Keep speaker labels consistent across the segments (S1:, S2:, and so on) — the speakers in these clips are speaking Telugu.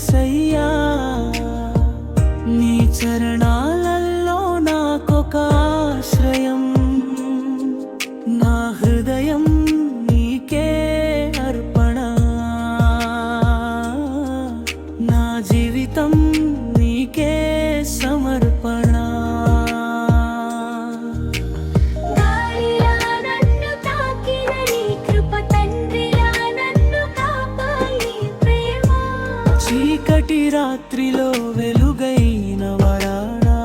S1: యేసయ్యా, నీ చరణాలలో నాకొక ఆశ్రయం. నా హృదయం నీకే అర్పణ, నా జీవితం నీకే సమర్పణ. చీకటి రాత్రిలో వెలుగైన వరాడా,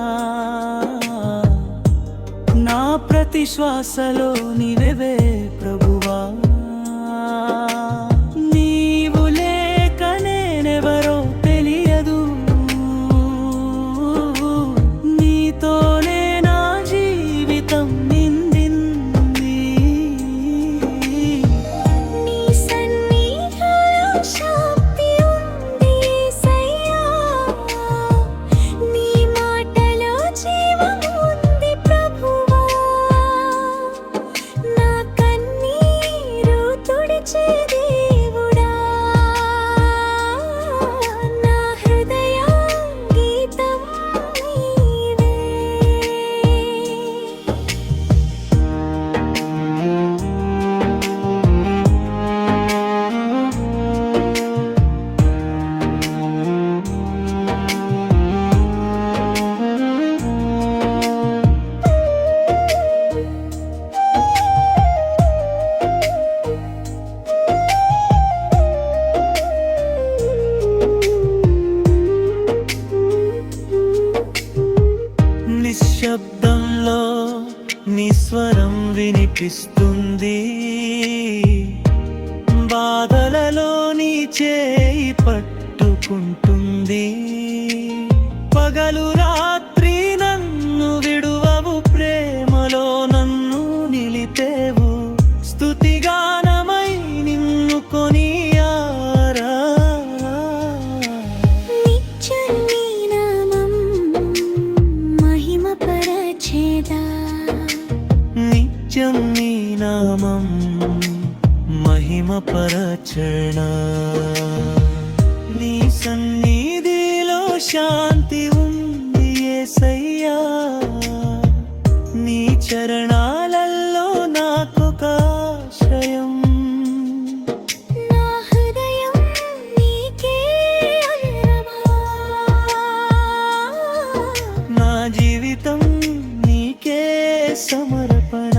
S1: నా ప్రతి శ్వాసలో నీవే ప్రభువా. నీవు లేక నేనెవరో తెలియదు, నీతోనే నా జీవితం నిండింది.
S2: నీ సన్నిధిలో శాంతి ఉంది యేసయ్యా, నీ మాటలో జీవం ఉంది ప్రభువా. నా కన్నీరు తుడిచే దేవుడా, నా హృదయ గీతం నీవే.
S1: నిశ్శబ్దంలో నీ స్వరం వినిపిస్తుంది, బాధలలో నీ చేయి పట్టుకుంటుంది. పగలు రాత్రి నన్ను విడువవు, ప్రేమలో నన్ను నిలిపేవు. స్తుతిగానమై నిన్ను కొనియారా,
S2: నిత్యం నీ నామం మహిమపరచెదా,
S1: నిత్యం నీ నామం మహిమపరచనా. నీ సన్నిధిలో శాంతి ఉంది యేసయ్యా, నీ చరణాలలో నాకొక ఆశ్రయం.
S2: నా హృదయం నీకే అర్పణ,
S1: నా జీవితం నీకే సమర్పణ.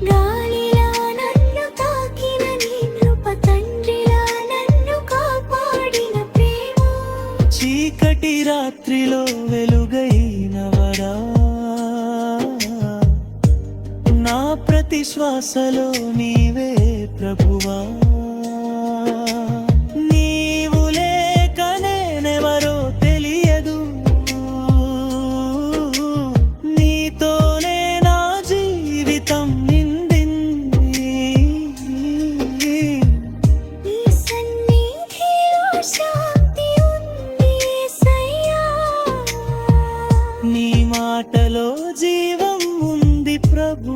S2: గాలిలా నన్ను తాకిన నీ కృప, తండ్రిలా నన్ను కాపాడిన ప్రేమ.
S1: చీకటి రాత్రిలో వెలుగైన వరా, నా ప్రతి శ్వాసలో నీవే ప్రభువా. నీవు లేక నేనెవరో తెలియదు, నీతోనే నా జీవితం నిండింది.
S2: నీ సన్నిధిలో శాంతి ఉంది యేసయ్యా,
S1: నీ మాటలో జీవం ఉంది ప్రభు.